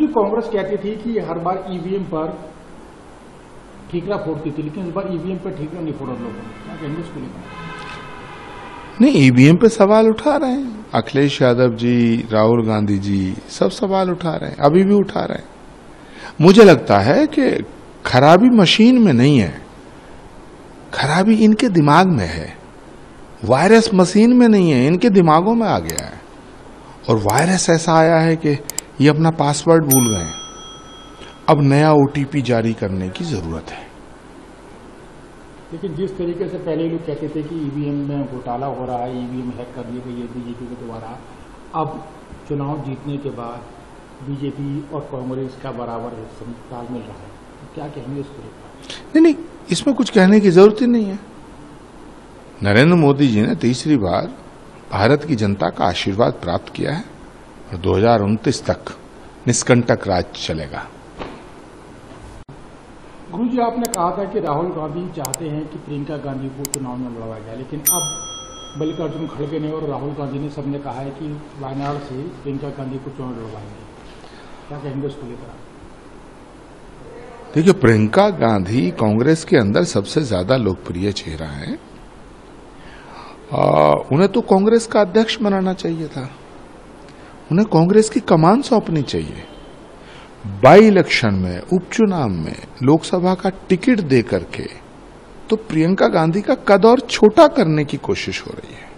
जी कांग्रेस कहती थी कि हर बार ईवीएम पर ठीकरा फोड़ती थी, लेकिन इस बार ईवीएम पर ठीकरा नहीं फोड़ा लोगों ने, क्या कहेंगे इसको लेकर? नहीं, ईवीएम पे सवाल उठा रहे हैं अखिलेश यादव जी, राहुल गांधी जी, सब सवाल उठा रहे हैं, अभी भी उठा रहे हैं। मुझे लगता है कि खराबी मशीन में नहीं है, खराबी इनके दिमाग में है। वायरस मशीन में नहीं है, इनके दिमागों में आ गया है। और वायरस ऐसा आया है कि ये अपना पासवर्ड भूल गए। अब नया ओटीपी जारी करने की जरूरत है। लेकिन जिस तरीके से पहले लोग कहते थे कि ईवीएम में घोटाला हो रहा है, ईवीएम हैक कर ली गई है बीजेपी के द्वारा, अब चुनाव जीतने के बाद बीजेपी और कांग्रेस का बराबर तालमेल रहा है, तो क्या कहेंगे इसको लेकर? नहीं, इसमें कुछ कहने की जरूरत ही नहीं है। नरेंद्र मोदी जी ने तीसरी बार भारत की जनता का आशीर्वाद प्राप्त किया है और 2029 तक निष्कंटक राज चलेगा। गुरुजी, आपने कहा था कि राहुल गांधी चाहते हैं कि प्रियंका गांधी को चुनाव में लड़वाया जाए, लेकिन अब मल्लिकार्जुन खड़गे ने और राहुल गांधी ने सबने कहा है कि वायनाड से प्रियंका गांधी को चुनाव लड़वाएंगे, क्या कहेंगे उसको लेकर? देखिए, प्रियंका गांधी कांग्रेस के अंदर सबसे ज्यादा लोकप्रिय चेहरा है। उन्हें तो कांग्रेस का अध्यक्ष बनाना चाहिए था, उन्हें कांग्रेस की कमान सौंपनी चाहिए। बाई इलेक्शन में, उपचुनाव में लोकसभा का टिकट दे करके तो प्रियंका गांधी का कद और छोटा करने की कोशिश हो रही है।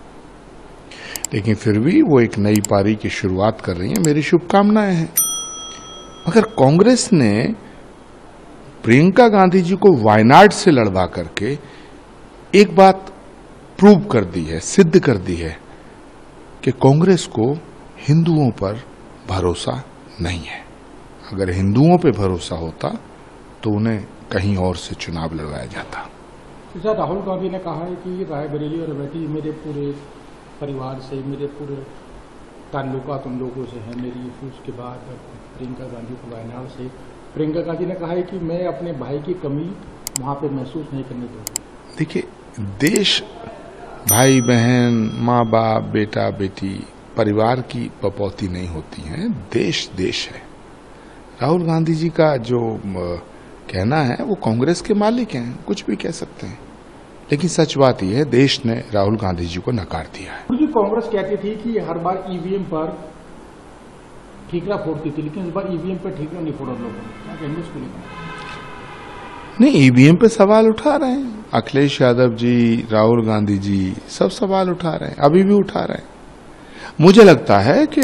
लेकिन फिर भी वो एक नई पारी की शुरुआत कर रही है, मेरी शुभकामनाएं हैं। मगर कांग्रेस ने प्रियंका गांधी जी को वायनाड से लड़वा करके एक बात प्रूव कर दी है, सिद्ध कर दी है कि कांग्रेस को हिंदुओं पर भरोसा नहीं है। अगर हिंदुओं पे भरोसा होता तो उन्हें कहीं और से चुनाव लड़वाया जाता। राहुल गांधी ने कहा है कि रायबरेली और अमेठी मेरे पूरे परिवार से, मेरे पूरे ताल्लुकात उन लोगों से हैं मेरी। उसके बाद प्रियंका गांधी को वायनाड से, प्रियंका गांधी ने कहा है कि मैं अपने भाई की कमी वहां पे महसूस नहीं करने दूंगी। देखिए, देश भाई बहन, माँ बाप, बेटा बेटी, परिवार की पपौती नहीं होती है, देश देश है। राहुल गांधी जी का जो कहना है वो कांग्रेस के मालिक हैं, कुछ भी कह सकते हैं, लेकिन सच बात यह है देश ने राहुल गांधी जी को नकार दिया है। जी कांग्रेस कहती थी कि हर बार ईवीएम पर ठीकरा फोड़ती थी, लेकिन इस बार ईवीएम पर ठीकरा नहीं फोड़ा लोगों ने, क्या कहेंगे इसको लेकर? नहीं, ईवीएम पे सवाल उठा रहे हैं अखिलेश यादव जी, राहुल गांधी जी, सब सवाल उठा रहे हैं, अभी भी उठा रहे हैं। मुझे लगता है कि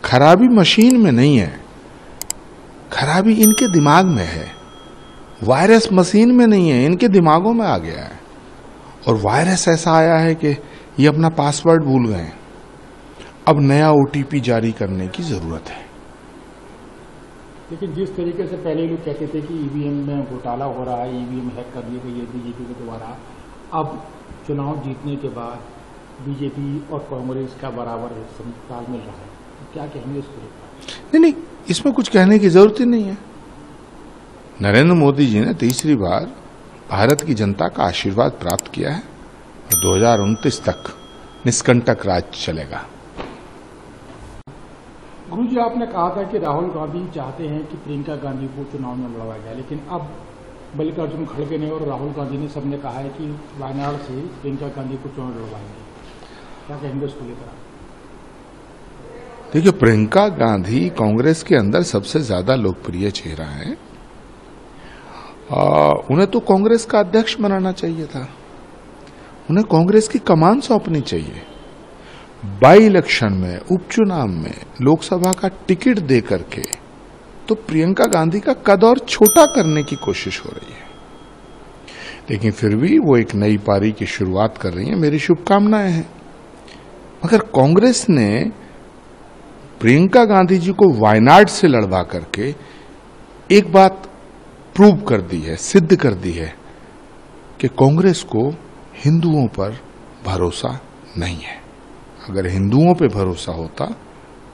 खराबी मशीन में नहीं है, खराबी इनके दिमाग में है। वायरस मशीन में नहीं है, इनके दिमागों में आ गया है। और वायरस ऐसा आया है कि ये अपना पासवर्ड भूल गए। अब नया ओटीपी जारी करने की जरूरत है। लेकिन जिस तरीके से पहले लोग कहते थे कि ईवीएम में घोटाला हो रहा है, ईवीएम हैक कर ली गई है बीजेपी के द्वारा, अब चुनाव जीतने के बाद बीजेपी और कांग्रेस का बराबर तालमेल रहा है, तो क्या कहेंगे इसको लेकर? नहीं, इसमें कुछ कहने की जरूरत ही नहीं है। नरेंद्र मोदी जी ने तीसरी बार भारत की जनता का आशीर्वाद प्राप्त किया है और 2029 तक निष्कंटक राज चलेगा। गुरुजी, आपने कहा था कि राहुल गांधी चाहते हैं कि प्रियंका गांधी को चुनाव में लड़वाया जाए, लेकिन अब मल्लिकार्जुन खड़गे ने और राहुल गांधी ने सबने कहा है कि वायनाड से प्रियंका गांधी को चुनाव लड़वाएंगे, क्या कहेंगे उसको लेकर? देखिए, प्रियंका गांधी कांग्रेस के अंदर सबसे ज्यादा लोकप्रिय चेहरा है। उन्हें तो कांग्रेस का अध्यक्ष बनाना चाहिए था, उन्हें कांग्रेस की कमान सौंपनी चाहिए। बाई इलेक्शन में, उपचुनाव में लोकसभा का टिकट दे करके तो प्रियंका गांधी का कद और छोटा करने की कोशिश हो रही है। लेकिन फिर भी वो एक नई पारी की शुरुआत कर रही है, मेरी शुभकामनाएं हैं। मगर कांग्रेस ने प्रियंका गांधी जी को वायनाड से लड़वा करके एक बात प्रूव कर दी है, सिद्ध कर दी है कि कांग्रेस को हिंदुओं पर भरोसा नहीं है। अगर हिंदुओं पे भरोसा होता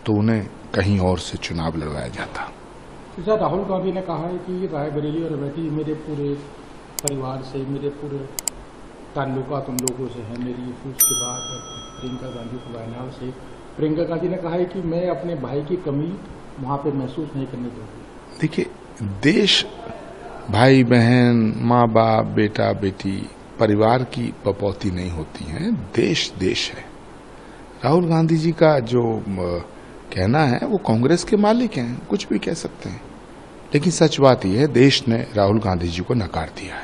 तो उन्हें कहीं और से चुनाव लड़वाया जाता। राहुल गांधी ने कहा है कि रायबरेली और अमेठी मेरे पूरे परिवार से, मेरे पूरे ताल्लुकात उन लोगों से हैं मेरी। उसके बाद प्रियंका गांधी को वायनाड से, प्रियंका गांधी ने कहा है कि मैं अपने भाई की कमी वहाँ पे महसूस नहीं करने दोगे? देखिए, देश भाई बहन, माँ बाप, बेटा बेटी, परिवार की पपौती नहीं होती है। देश देश है। राहुल गांधी जी का जो कहना है वो कांग्रेस के मालिक हैं, कुछ भी कह सकते हैं, लेकिन सच बात यह है, देश ने राहुल गांधी जी को नकार दिया है।